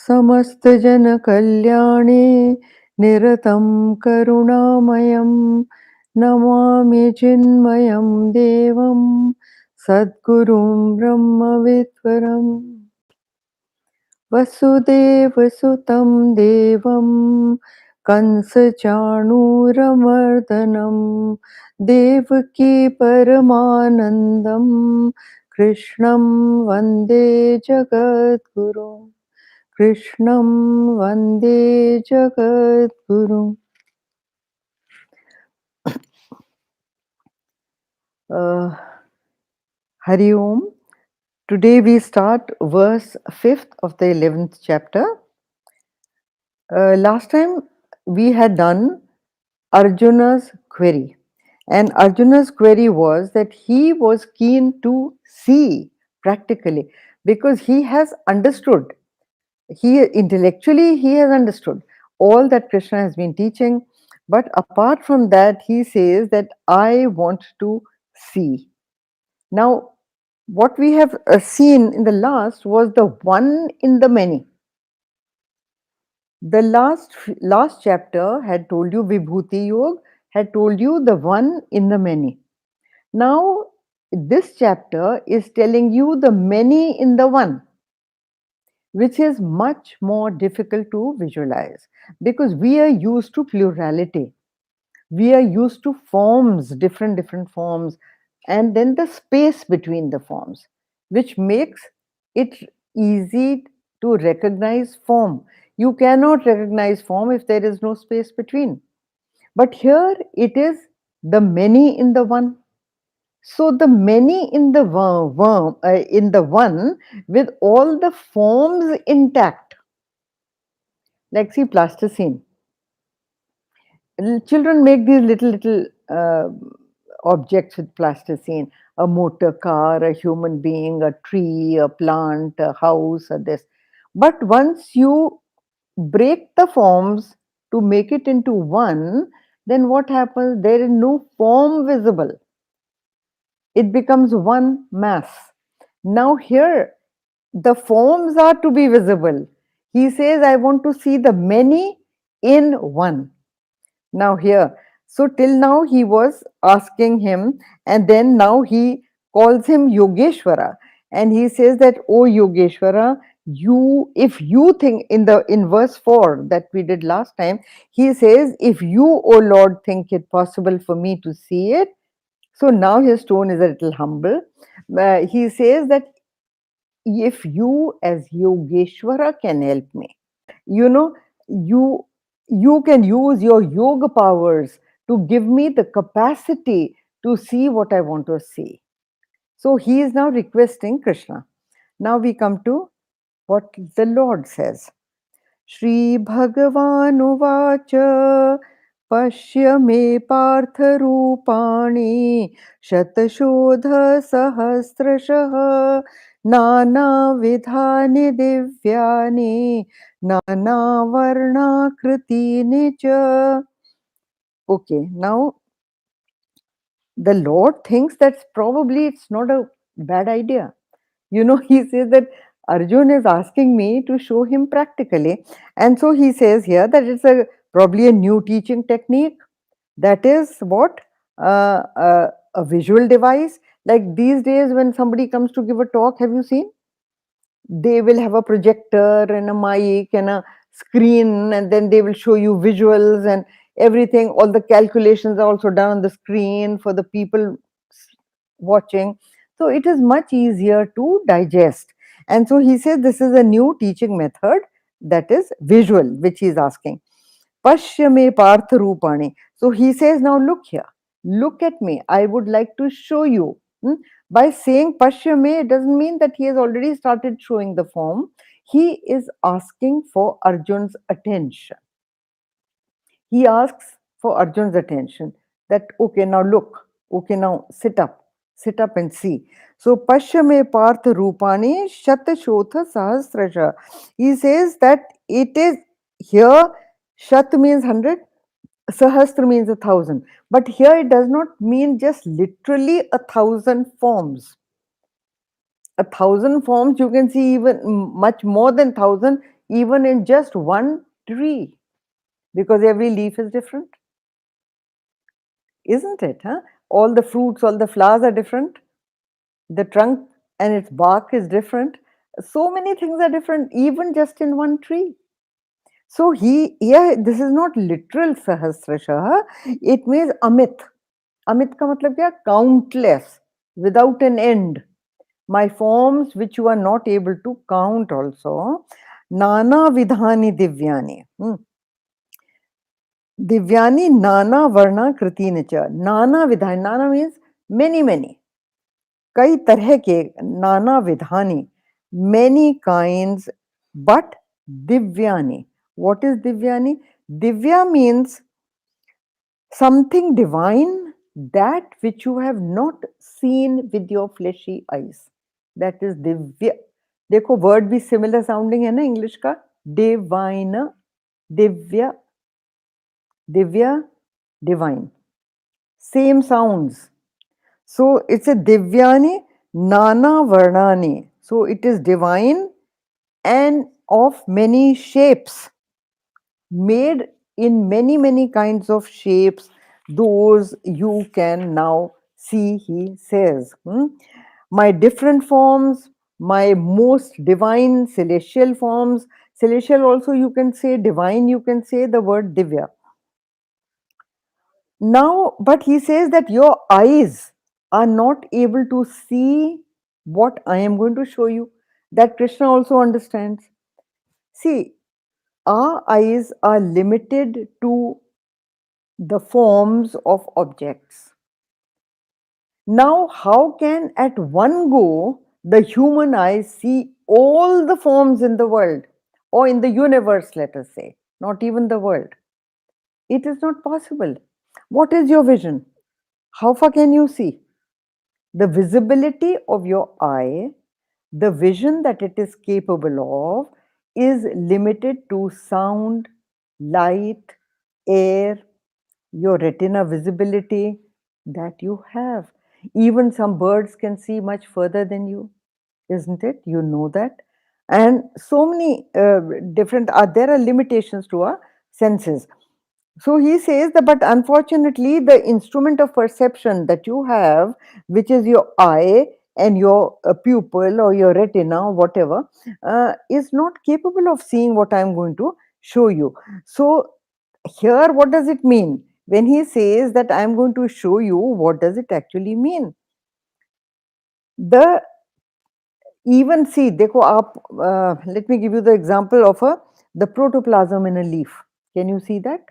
समस्तजनकल्याणे निरतं करुणामयं नमामि चिन्मयं देवं सद्गुरुं ब्रह्मविद्वरम् वसुदेवसुतं देवं कंसचाणूरमर्दनं देवकी परमानन्दं कृष्णं वन्दे जगद्गुरुम् कृष्णं वन्दे जगद्गुरुम् Hari Om. Today we start verse 5th of the 11th chapter. Last time we had done Arjuna's query, and Arjuna's query was that he was keen to see practically because he has understood, he has understood all that Krishna has been teaching, but apart from that he says that I want to see. Now what we have seen in the last was the one in the many. The last chapter had told you Vibhuti Yoga, had told you the one in the many. Now this chapter is telling you the many in the one, which is much more difficult to visualize because we are used to plurality. We are used to forms, different forms, and then the space between the forms, which makes it easy to recognize form. You cannot recognize form if there is no space between. But here it is the many in the one. So the many in the in the one with all the forms intact. Like see plasticine. Children make these little objects with plasticine, a motor car, a human being, a tree, a plant, a house, or this. But once you break the forms to make it into one, then what happens? There is no form visible. It becomes one mass. Now here the forms are to be visible. He says, I want to see the many in one. Now here, so till now he was asking him, and then now he calls him Yogeshwara, and he says that, oh Yogeshwara, if you think in verse 4 that we did last time, he says, if you, O Lord, think it possible for me to see it. So now his tone is a little humble. He says that if you as Yogeshwara can help me, you know, you can use your yoga powers to give me the capacity to see what I want to see. So he is now requesting Krishna. Now we come to what the Lord says. Shri Bhagavan Uvacha Pashya me partha rupani shatashodha sahasrashah nana vidhani divyani nana varna kritini cha. Okay, now the Lord thinks that probably it's not a bad idea. He says that Arjun is asking me to show him practically. And so he says here that it's probably a new teaching technique. That is what? A visual device. Like these days when somebody comes to give a talk, have you seen? They will have a projector and a mic and a screen, and then they will show you visuals and everything. All the calculations are also done on the screen for the people watching. So it is much easier to digest. And so he says this is a new teaching method, that is visual, which he is asking. Pashya me partha rupani. So he says, now look here, look at me. I would like to show you. By saying Pashya me, it doesn't mean that he has already started showing the form. He is asking for Arjun's attention. He asks for Arjun's attention that, okay, now look, okay, now sit up and see. So, Pashyame Partha Rupani Shatashotha Sahasrasha. He says that it is here, Shat means 100, Sahasra means 1,000. But here it does not mean just literally 1,000 forms. 1,000 forms, you can see even much more than 1,000, even in just one tree, because every leaf is different, isn't it? Huh? All the fruits, all the flowers are different. The trunk and its bark is different. So many things are different, even just in one tree. So this is not literal Sahasrashah. It means Amit. Amit ka matlab kya? Countless, without an end. My forms which you are not able to count also. Nana vidhani divyani. Divyani nana varna kritini cha. Nana vidhani. Nana means many, many. कई तरह के नाना Vidhani, many kinds, but divyani. What is divyani? Divya means something divine, that which you have not seen with your fleshy eyes. That is divya. देखो word भी similar sounding है ना English का. Divine, divya, divya, divine. Same sounds. So it's a divyani nana varnani. So it is divine and of many shapes, made in many, many kinds of shapes. Those you can now see, he says. My different forms, my most divine celestial forms. Celestial also you can say, divine you can say the word divya. Now, but he says that your eyes are not able to see what I am going to show you. That Krishna also understands. See, our eyes are limited to the forms of objects. Now, how can at one go the human eye see all the forms in the world or in the universe, let us say, not even the world? It is not possible. What is your vision? How far can you see? The visibility of your eye, the vision that it is capable of, is limited to sound, light, air, your retina visibility that you have. Even some birds can see much further than you, isn't it? You know that. And so many different, there are limitations to our senses. So he says that, but unfortunately, the instrument of perception that you have, which is your eye and your pupil or your retina or whatever, is not capable of seeing what I am going to show you. So here, what does it mean? When he says that I am going to show you, what does it actually mean? The even see, dekho aap, let me give you the example of the protoplasm in a leaf. Can you see that?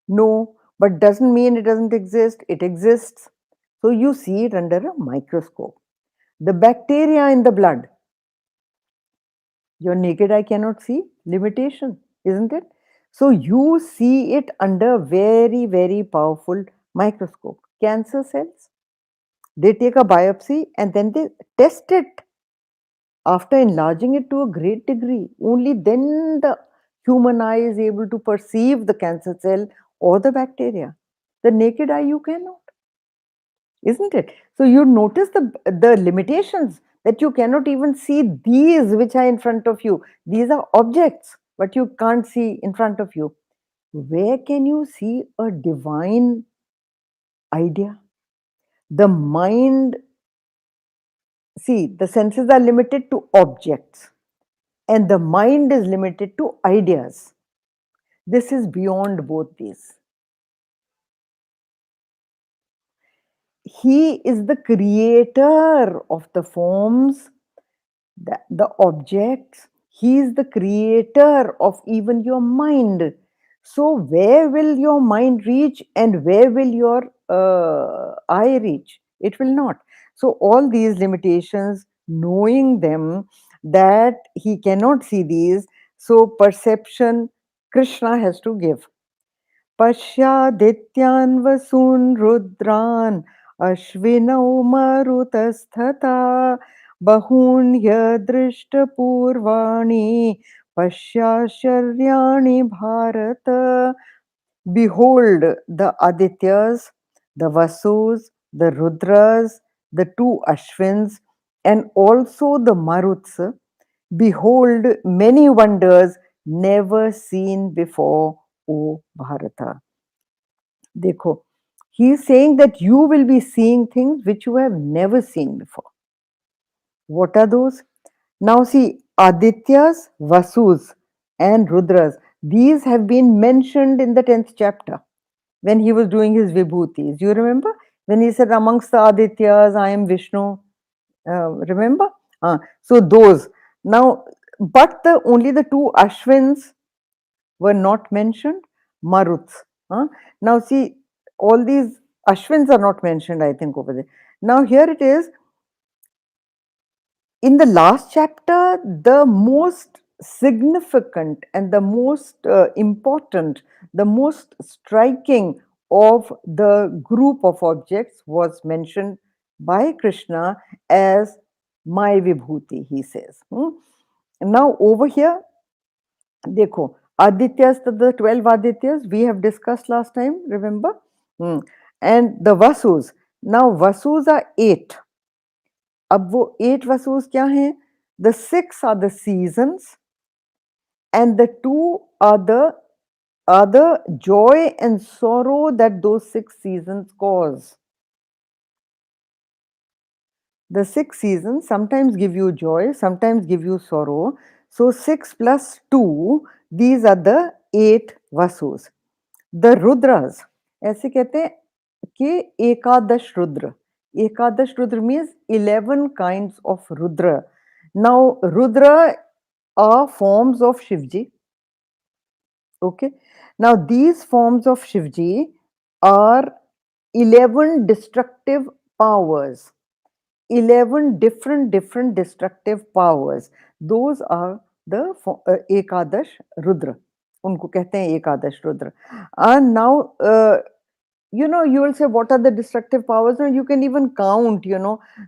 No, but doesn't mean it doesn't exist. It exists. So you see it under a microscope. The bacteria in the blood, your naked eye cannot see. Limitation, isn't it? So you see it under very, very powerful microscope. Cancer cells, they take a biopsy and then they test it. After enlarging it to a great degree, only then the human eye is able to perceive the cancer cell or the bacteria. The naked eye you cannot, isn't it? So you notice the limitations, that you cannot even see these which are in front of you. These are objects, but you can't see in front of you. Where can you see a divine idea? The mind, see, the senses are limited to objects and the mind is limited to ideas. This is beyond both these. He is the creator of the forms, the objects. He is the creator of even your mind. So where will your mind reach and where will your eye reach? It will not. So all these limitations, knowing them, that he cannot see these, so perception Krishna has to give. पश्यादित्यान् वसून् रुद्रान् अश्विनौ मरुतस्तथा बहून्यदृष्टपूर्वाणि पश्याश्चर्याणि Bharat. Behold the Adityas, the Vasus, the Rudras, the two Ashwins, and also the Maruts. behold many wonders never seen before, O Bharata. Dekho, he is saying that you will be seeing things which you have never seen before. What are those? Now see, Adityas, Vasus, and Rudras, these have been mentioned in the 10th chapter when he was doing his Vibhutis. You remember? When he said, amongst the Adityas, I am Vishnu. Remember? So those. Now, but only the two Ashwins were not mentioned, Maruts. Now see, all these Ashwins are not mentioned, I think, over there. Now here it is, in the last chapter, the most significant and the most important, the most striking of the group of objects was mentioned by Krishna as my Vibhuti, he says. Now over here, देखो, Adityas, the 12 Adityas we have discussed last time, remember? And the Vasus. Now Vasus are 8. अब वो 8 Vasus क्या हैं? The 6 are the seasons and the 2 are the joy and sorrow that those 6 seasons cause. The 6 seasons sometimes give you joy, sometimes give you sorrow. So 6 plus 2, these are the 8 Vasus. The Rudras, ऐसे कहते हैं कि एकादश Rudra. Ekadash Rudra means 11 kinds of Rudra. Now, Rudra are forms of Shivji. Okay. Now, these forms of Shivji are 11 destructive powers. 11 different destructive powers. Those are the Ekadash Rudra. उनको कहते हैं एकादश Rudra. And now, you will say, what are the destructive powers? No, you can even count,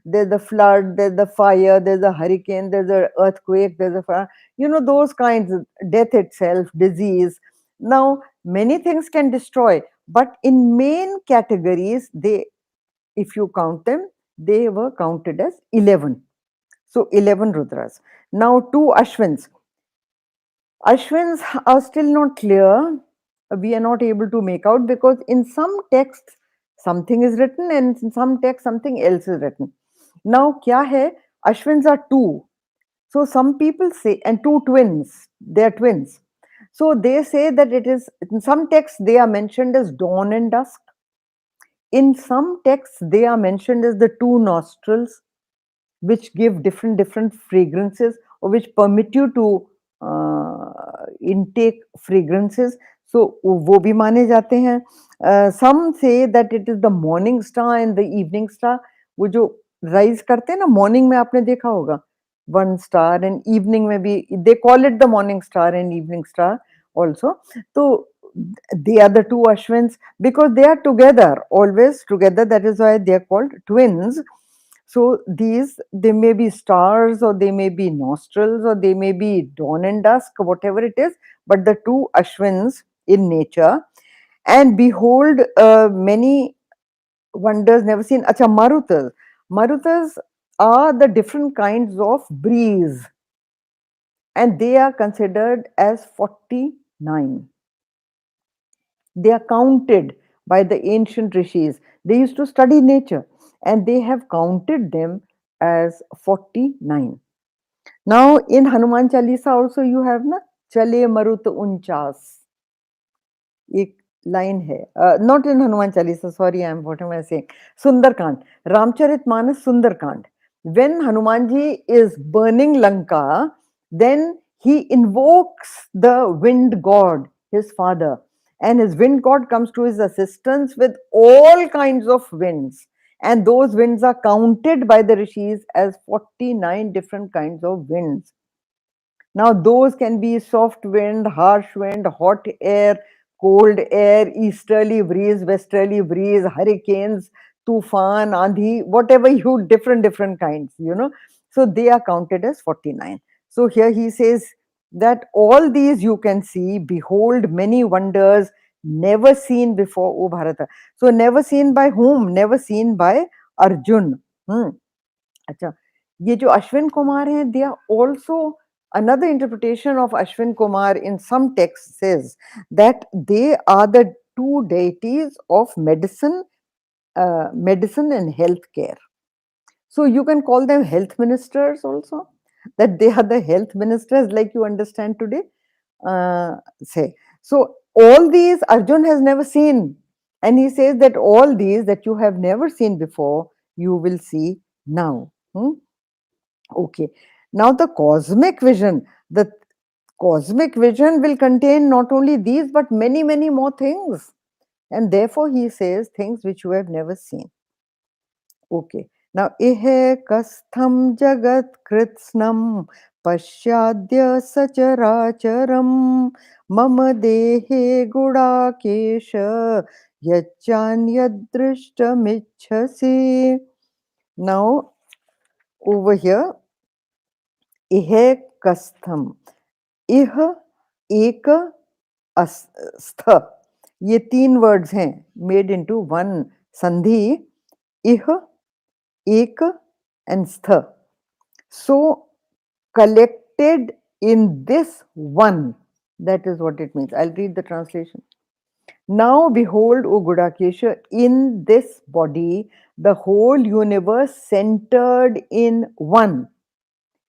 there's the flood, there's the fire, there's a hurricane, there's an earthquake, there's a fire, those kinds, death itself, disease. Now, many things can destroy, but in main categories, if you count them, they were counted as 11. So 11 Rudras. Now, 2 Ashwins. Ashwins are still not clear. We are not able to make out because in some texts something is written and in some texts something else is written. Now, kya hai? Ashwins are 2. So some people say, and 2 twins, they are twins. So they say that it is, in some texts they are mentioned as dawn and dusk. In some texts they are mentioned as the 2 nostrils, which give different fragrances or which permit you to intake fragrances. So वो भी माने जाते हैं. Some say that it is the morning star and the evening star. वो जो rise करते हैं ना, morning में आपने देखा होगा, one star, and evening में भी, they call it the morning star and evening star also. So they are the 2 Ashwins because they are together, always together. That is why they are called twins. So these, they may be stars or they may be nostrils or they may be dawn and dusk, whatever it is, but the 2 Ashwins in nature. And behold, many wonders never seen. Acha, Marutas. Marutas are the different kinds of breeze and they are considered as 49. They are counted by the ancient rishis. They used to study nature and they have counted them as 49. Now in Hanuman Chalisa also you have na Chale Marut Unchas. एक line है, not in Hanuman Chalisa, sorry, what am I saying? Sundarkand, Ramcharitmanas Sundarkand. When Hanumanji is burning Lanka, then he invokes the wind god, his father, and his wind god comes to his assistance with all kinds of winds, and those winds are counted by the rishis as 49 different kinds of winds. Now those can be soft wind, harsh wind, hot air, cold air, easterly breeze, westerly breeze, hurricanes, tufan, andhi, whatever you, different kinds, So they are counted as 49. So here he says that all these you can see, behold many wonders never seen before, O Bharata. So never seen by whom? Never seen by Arjun. अच्छा, ये जो अश्विन कुमार हैं, they are also Another interpretation of Ashwin Kumar in some texts says that they are the two deities of medicine and healthcare. So you can call them health ministers also, that they are the health ministers like you understand today. Say so, all these Arjun has never seen, and he says that all these that you have never seen before, you will see now. Okay, now the cosmic vision will contain not only these but many, many more things, and therefore he says things which you have never seen. Okay, now ihe kastham jagat kritsnam pashyadya sacharacharam mama dehe gudakesha yachanyadrishtamichhasi. Now over here, ihe kastham, ih, ek, स्थ, ये तीन words हैं made into one संधि, इह, एक and stha. So collected in this one, that is what it means. I'll read the translation. Now behold, O Gudakesha, in this body the whole universe centered in one,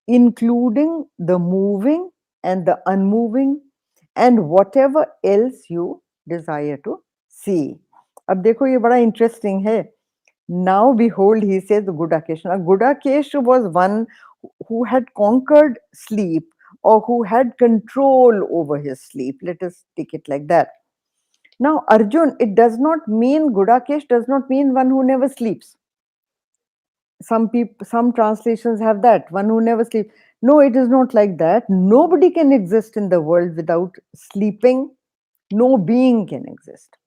including the moving and the unmoving and whatever else you desire to see. अब देखो ये बड़ा interesting है. Now behold, he says, Gudakesh. Now Gudakesh was one who had conquered sleep, or who had control over his sleep. Let us take it like that. Now Arjun, it does not mean, Gudakesh does not mean one who never sleeps. Some translations have that, one who never sleeps. No, it is not like that. Nobody can exist in the world without sleeping. No being can exist.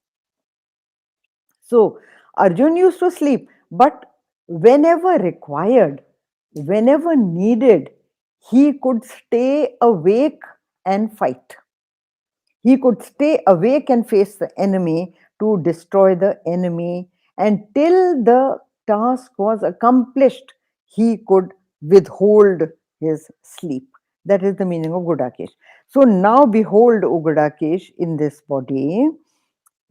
So Arjun used to sleep, but whenever required, whenever needed, he could stay awake and fight. He could stay awake and face the enemy to destroy the enemy, and till the task was accomplished, he could withhold his sleep. That is the meaning of Gudakesh. So now behold, O Gudakesh, in this body,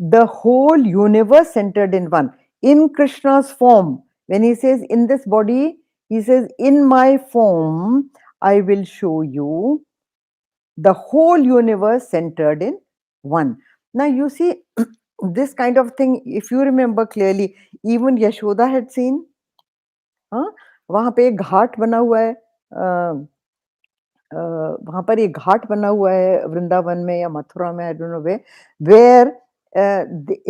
the whole universe centered in one, in Krishna's form. When he says in this body, he says, in my form, I will show you the whole universe centered in one. Now you see, this kind of thing, if you remember clearly, even Yashoda had seen. वहां पे एक घाट बना हुआ है, वहां पर एक घाट बना हुआ है वृंदावन में या मथुरा में, I don't know where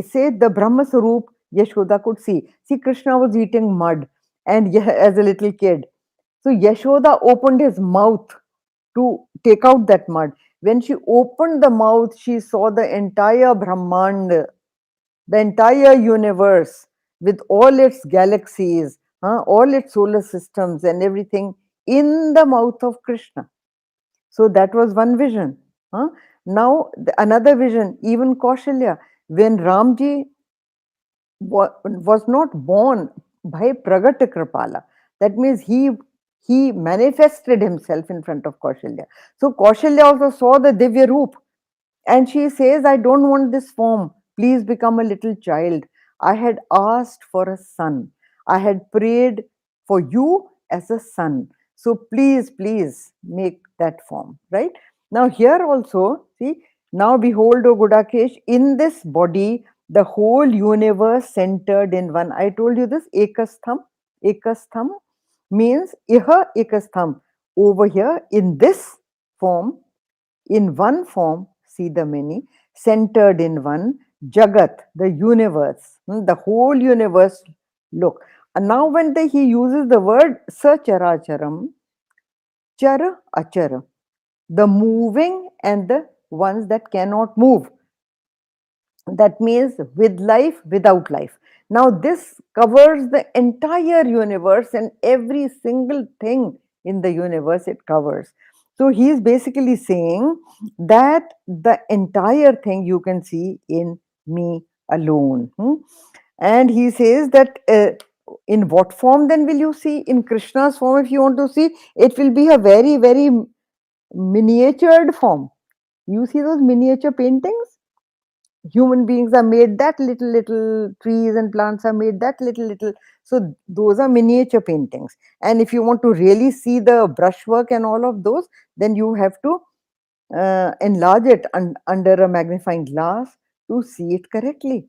say the Brahma Sarup Yashoda could see. See, Krishna was eating mud, and as a little kid, so Yashoda opened his mouth to take out that mud. When she opened the mouth, she saw the entire Brahmand, the entire universe with all its galaxies, all its solar systems and everything in the mouth of Krishna. So that was one vision. Now another vision, even Kaushalya, when Ramji was not born by Pragata Kripala, that means he manifested himself in front of Kaushalya. So Kaushalya also saw the Divya Roop, and she says, I don't want this form. Please become a little child. I had asked for a son. I had prayed for you as a son. So please, please make that form, right? Now here also, see, now behold, O Gudakesh, in this body, the whole universe centered in one. I told you this, ekastham. Ekastham means iha ekastham. Over here, in this form, in one form, see the many, centered in one, Jagat, the universe, the whole universe. Look, and now when he uses the word Sacharacharam, Chara Achara, the moving and the ones that cannot move. That means with life, without life. Now this covers the entire universe, and every single thing in the universe it covers. So he is basically saying that the entire thing you can see in me alone. And he says that in what form then will you see? In Krishna's form, if you want to see, it will be a very, very miniatured form. You see those miniature paintings? Human beings are made that little, little, trees and plants are made that little, little. So those are miniature paintings. And if you want to really see the brushwork and all of those, then you have to enlarge it under a magnifying glass to see it correctly.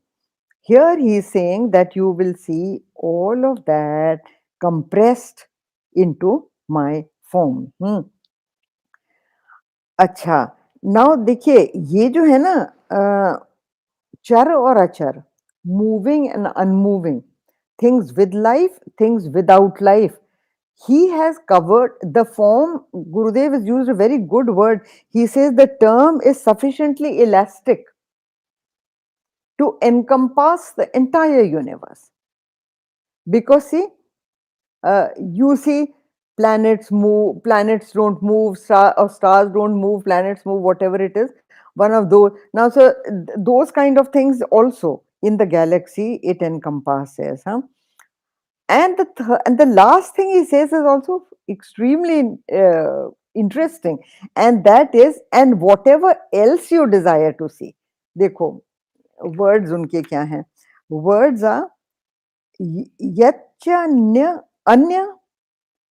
Here he is saying that you will see all of that compressed into my form. अच्छा, now देखिए ये जो है ना चर और अचर, moving and unmoving, things with life, things without life. He has covered the form. Gurudev has used a very good word. He says the term is sufficiently elastic to encompass the entire universe. Because see, you see, planets move, planets don't move, or stars don't move, planets move, whatever it is. One of those. Now, so those kind of things also in the galaxy it encompasses. Huh? And the last thing he says is also extremely interesting, and that is, and whatever else you desire to see. देखो words उनके क्या हैं? Words are यच्च अन्य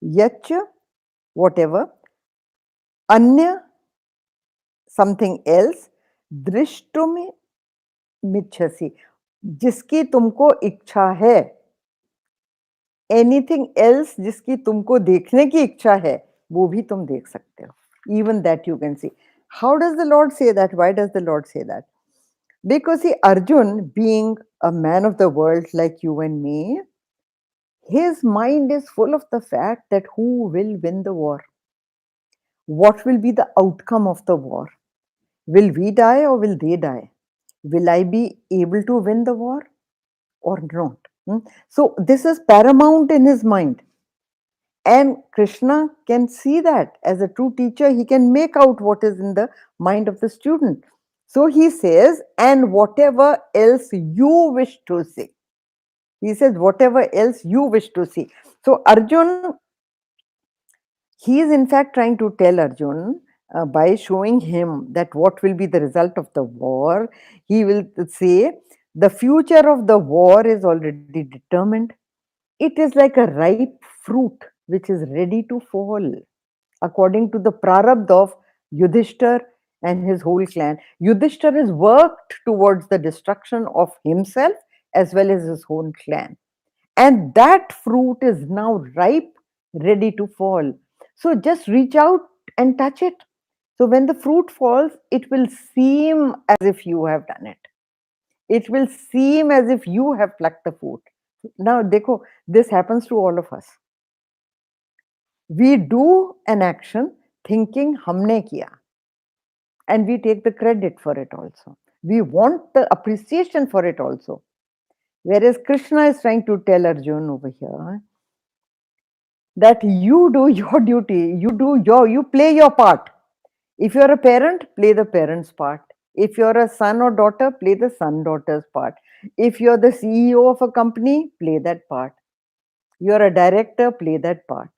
yach, whatever, anya, something else, drishtumi मिच्छसि, जिसकी तुमको इच्छा है, एनीथिंग एल्स जिसकी तुमको देखने की इच्छा है, वो भी तुम देख सकते हो. Even that you can see. How does the Lord say that? Why does the Lord say that? Because see, Arjun, being a man of the world like you and me, his mind is full of the fact that who will win the war? What will be the outcome of the war? Will we die or will they die? Will I be able to win the war or not? So, this is paramount in his mind. And Krishna can see that as a true teacher, he can make out what is in the mind of the student. So, he says, and whatever else you wish to see. He says, whatever else you wish to see. So, Arjun, he is in fact trying to tell Arjun by showing him that what will be the result of the war. He will say, the future of the war is already determined. It is like a ripe fruit which is ready to fall, according to the prarabdha of Yudhishthir and his whole clan. Yudhishthir has worked towards the destruction of himself as well as his whole clan. And that fruit is now ripe, ready to fall. So just reach out and touch it. So when the fruit falls, it will seem as if you have done it. It will seem as if you have plucked the fruit. Now, dekho, this happens to all of us. We do an action thinking humne kiya, and we take the credit for it also. We want the appreciation for it also. Whereas Krishna is trying to tell Arjun over here that you do your duty, you play your part. If you're a parent, play the parent's part. If you're a son or daughter, play the son-daughter's part. If you're the CEO of a company, play that part. You're a director, play that part.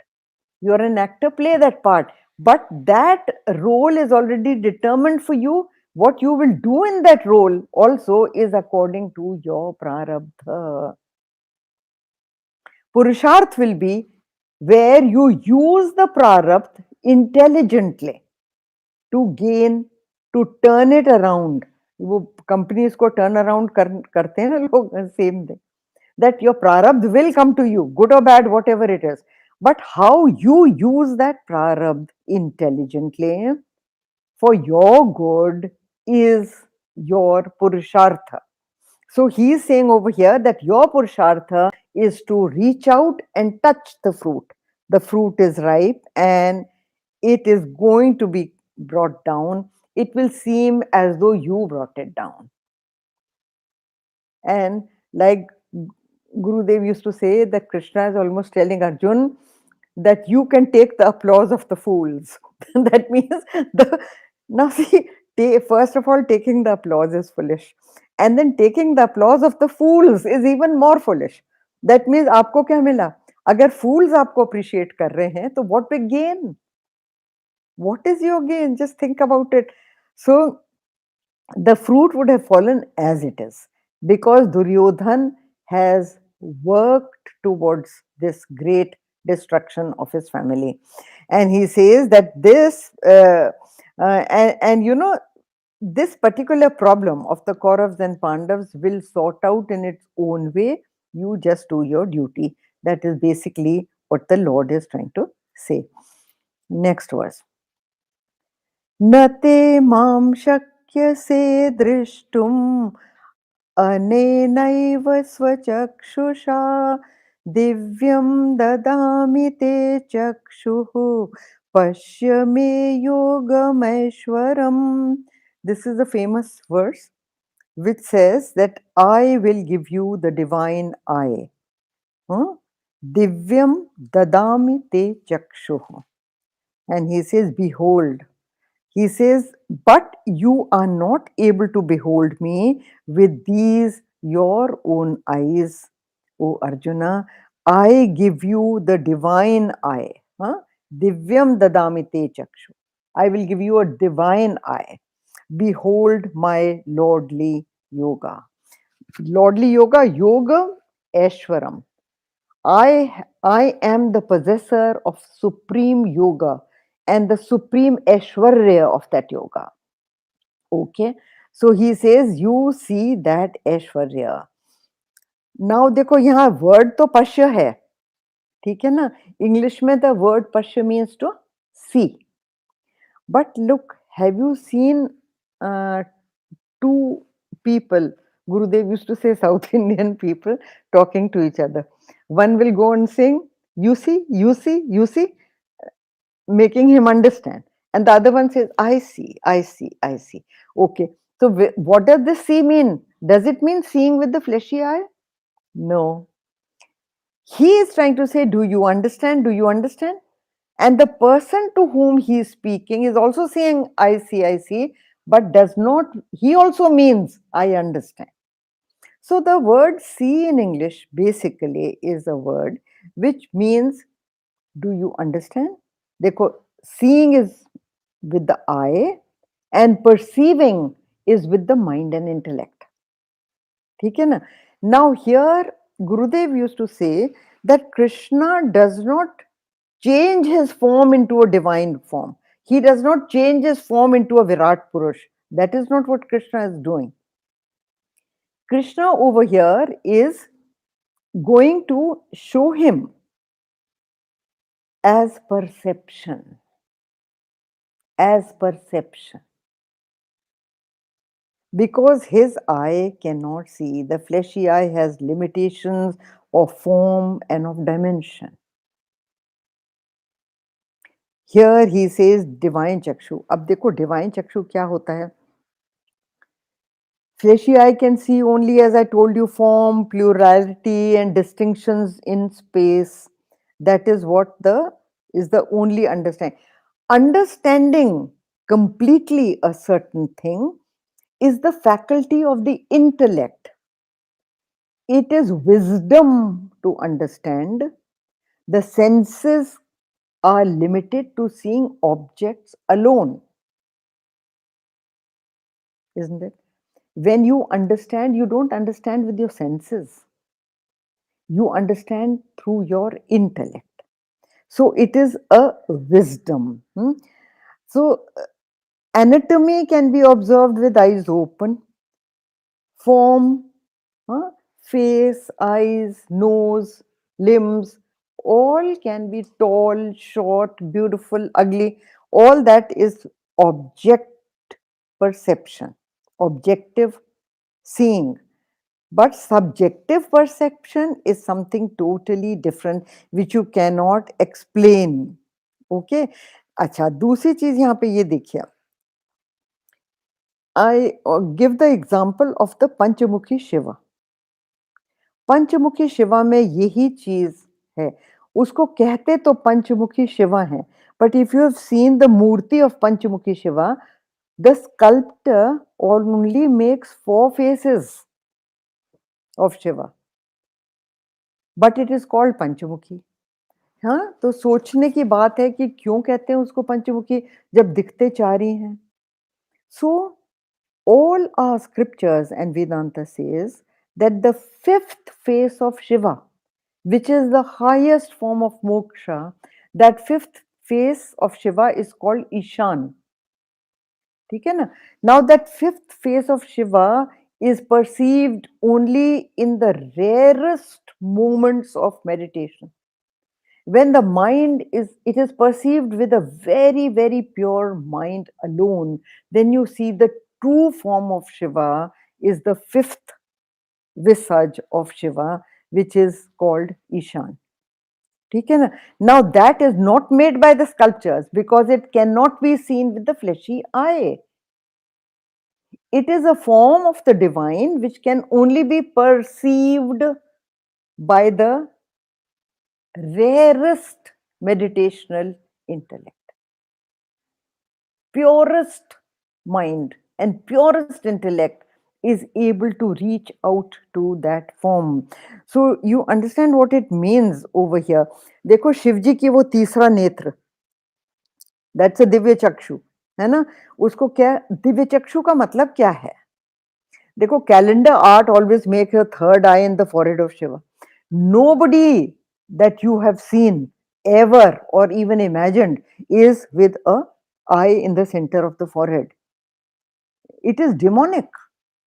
You're an actor, play that part. But that role is already determined for you. What you will do in that role also is according to your prarabdha. Purusharth will be where you use the prarabdha intelligently to gain, to turn it around. वो companies को turn around करते हैं ना लोग, same thing. That your prarabdha will come to you, good or bad, whatever it is. But how you use that prarabdha intelligently for your good is your purushartha. So he is saying over here that your purushartha is to reach out and touch the fruit. The fruit is ripe and it is going to be brought down. It will seem as though you brought it down. And like Gurudev used to say, that Krishna is almost telling Arjun that you can take the applause of the fools. That means now see, first of all, taking the applause is foolish, and then taking the applause of the fools is even more foolish. That means आपको क्या मिला? अगर fools आपको appreciate कर रहे हैं, तो what big gain? What is your gain? Just think about it. So the fruit would have fallen as it is, because Duryodhan has worked towards this great destruction of his family. And he says that this, and you know, this particular problem of the Kauravas and Pandavas will sort out in its own way. You just do your duty. That is basically what the Lord is trying to say. Next verse. न ते मां शक्यसे द्रष्टुम् अनेनैव स्वचक्षुषा दिव्यं ददामि ते चक्षुः पश्य मे योगमैश्वरम्. This is a famous verse which says that I will give you the divine eye. Divyam dadami te chakshuh. And he says, behold. He says, but you are not able to behold me with these your own eyes, O Arjuna. I give you the divine eye. Divyam dadamite chakshu. I will give you a divine eye. Behold my lordly yoga. Lordly yoga, yoga, Aishwaram. I am the possessor of supreme yoga and the supreme Aishwarya of that yoga. Okay. So he says, you see that Aishwarya. Now देखो यहाँ word तो पश्य है, ठीक है ना. English में the word पश्य means to see. But look, have you seen two people? Gurudev used to say South Indian people talking to each other. One will go and sing, you see, you see, you see, making him understand. And the other one says, I see, I see, I see. Okay. So what does this see mean? Does it mean seeing with the fleshy eye? No. He is trying to say, do you understand? Do you understand? And the person to whom he is speaking is also saying, I see, but does not, he also means, I understand. So the word see in English basically is a word which means, do you understand? देखो, seeing is with the eye and perceiving is with the mind and intellect. ठीक है ना? Now here Gurudev used to say that Krishna does not change his form into a divine form. He does not change his form into a Virat Purush. That is not what Krishna is doing. Krishna over here is going to show him as perception. As perception. Because his eye cannot see. The fleshy eye has limitations of form and of dimension. Here he says divine chakshu. अब देखो divine chakshu क्या होता है? Fleshy eye can see only, as I told you, form, plurality, and distinctions in space. That is what is the only understanding. Understanding completely a certain thing is the faculty of the intellect. It is wisdom to understand. The senses are limited to seeing objects alone. Isn't it? When you understand, you don't understand with your senses. You understand through your intellect. So it is a wisdom. So anatomy can be observed with eyes open. Form, face, eyes, nose, limbs, all can be tall, short, beautiful, ugly. All that is object perception, objective seeing. But subjective perception is something totally different which you cannot explain. Okay? अच्छा, दूसरी चीज यहाँ पे ये देखिए. I give the example of the Panchamuki Shiva. पंचमुखी शिवा में यही चीज है. उसको कहते तो पंचमुखी शिवा है, but if you have seen the Murthy of Panchamuki Shiva, the sculptor only makes 4 faces of Shiva, but it is called Panchamukhi. हाँ, तो सोचने की बात है कि क्यों कहते हैं उसको पंचमुखी जब दिखते चार ही हैं। So all our scriptures and Vedanta says that the fifth face of Shiva, which is the highest form of moksha, that fifth face of Shiva is called Ishan. ठीक है ना? Now that fifth face of Shiva is perceived only in the rarest moments of meditation. When the mind is, it is perceived with a very, very pure mind alone, then you see the true form of Shiva is the fifth visage of Shiva, which is called Ishan. ठीक है ना? Now that is not made by the sculptures because it cannot be seen with the fleshy eye. It is a form of the divine which can only be perceived by the rarest meditational intellect. Purest mind and purest intellect is able to reach out to that form. So you understand what it means over here. देखो शिव जी की वो तीसरा नेत्र, that's a Divya चक्षु, है ना? उसको क्या दिव्य चक्षु का मतलब क्या है? देखो calendar art always make a third I in the forehead of Shiva. Nobody that you have seen ever or even imagined is with a eye in the center of the forehead. It is demonic.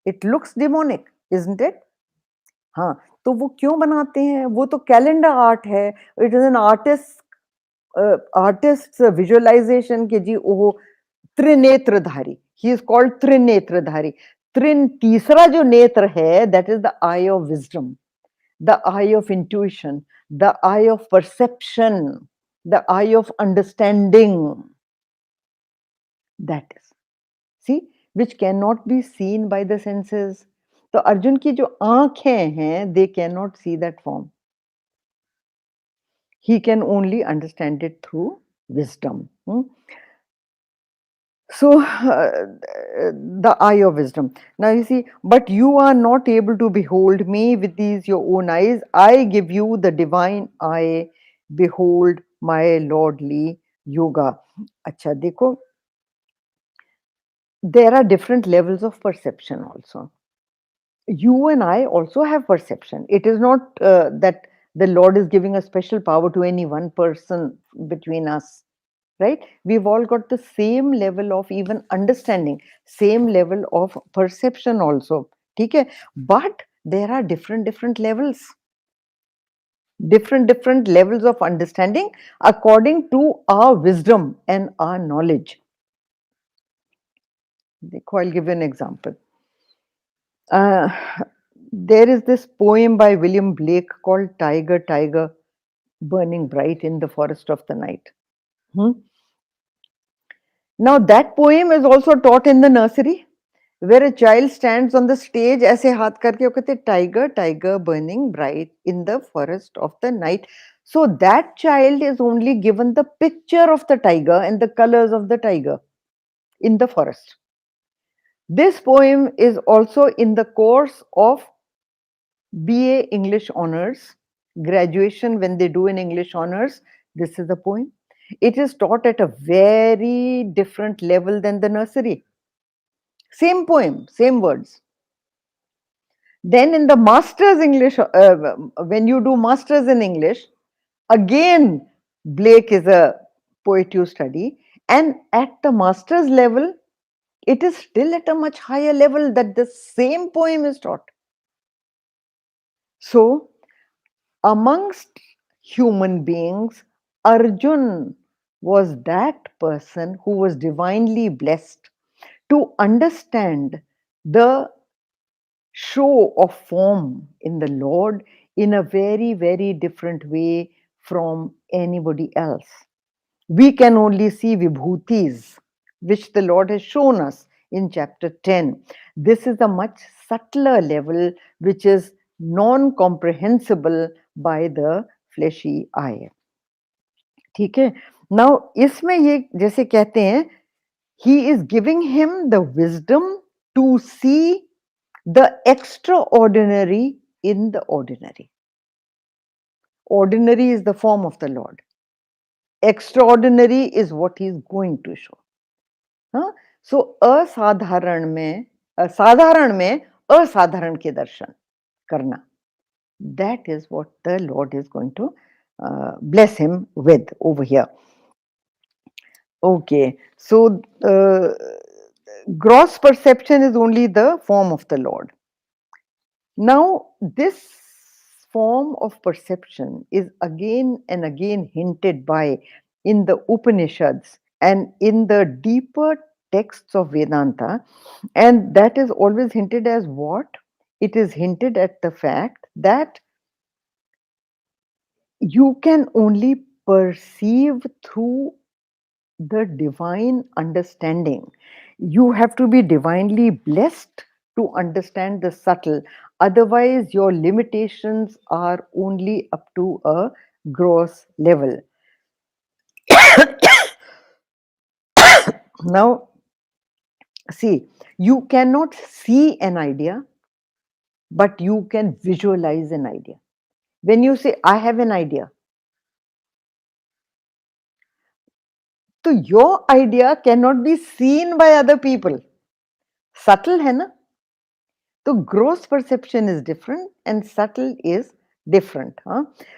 It looks demonic, isn't it? हाँ, तो वो क्यों बनाते हैं? वो तो calendar art है. It is an artist visualization के जी ओहो त्रिनेत्रधारी. He is called त्रिनेत्रधारी. तीसरा जो नेत्र है that is the I of wisdom, the eye of intuition, the eye of perception, the eye of understanding. That is, see, which cannot be seen by the senses. तो अर्जुन की जो आंखें हैं, they cannot see that form. He can only understand it through wisdom. So, the eye of wisdom. Now you see, but you are not able to behold me with these your own eyes. I give you the divine eye. Behold my lordly yoga. Acha, dekho, there are different levels of perception also. You and I also have perception. It is not that the Lord is giving a special power to any one person between us, right? We've all got the same level of even understanding, same level of perception also. Okay? But there are different levels, different levels of understanding according to our wisdom and our knowledge. I'll give you an example. There is this poem by William Blake called Tiger, Tiger, Burning Bright in the Forest of the Night. Now that poem is also taught in the nursery, where a child stands on the stage ऐसे हाथ करके वो कहते tiger, tiger burning bright in the forest of the night. So that child is only given the picture of the tiger and the colors of the tiger in the forest. This poem is also in the course of BA English Honors, graduation when they do in English Honors. This is the poem. It is taught at a very different level than the nursery. Same poem, same words. Then in the master's English, when you do master's in English, again Blake is a poet you study, and at the master's level, it is still at a much higher level that the same poem is taught. So, amongst human beings, Arjun was that person who was divinely blessed to understand the show of form in the Lord in a very different way from anybody else. We can only see vibhutis, which the Lord has shown us in chapter 10. This is a much subtler level which is non-comprehensible by the fleshy eye. ठीक है? Now, इसमें ये जैसे कहते हैं, he is giving him the wisdom to see the extraordinary in the ordinary. ordinary is the form of the Lord. Extraordinary is what he is going to show. सो साधारण में असाधारण के दर्शन करना, that is what the Lord is going to bless him with over here. Okay, so gross perception is only the form of the Lord. Now, this form of perception is again and again hinted by in the Upanishads and in the deeper texts of Vedanta, and that is always hinted as what? It is hinted at the fact that you can only perceive through the divine understanding. You have to be divinely blessed to understand the subtle. Otherwise, your limitations are only up to a gross level. Now, see, you cannot see an idea, but you can visualize an idea. When you say, I have an idea, so your idea cannot be seen by other people. Subtle है ना? So gross perception is different and subtle is different.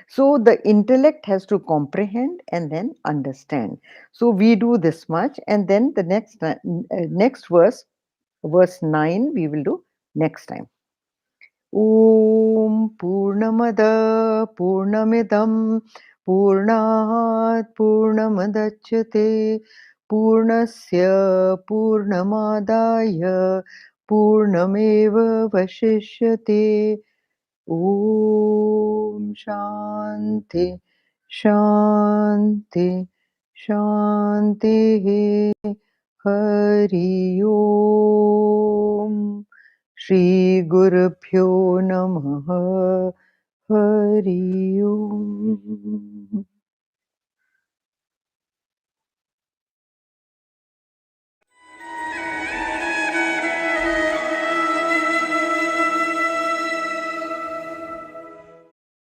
So the intellect has to comprehend and then understand. So we do this much, and then the next verse, verse 9, we will do next time. Om Purnamada Purnamidam Purnat Purnamadachyate Purnasya Purnamadaya Purnameva Vashishyate. Om Shanti Shanti Shanti Hari Om. Shri Gurubhyo Namaha. Hari Om.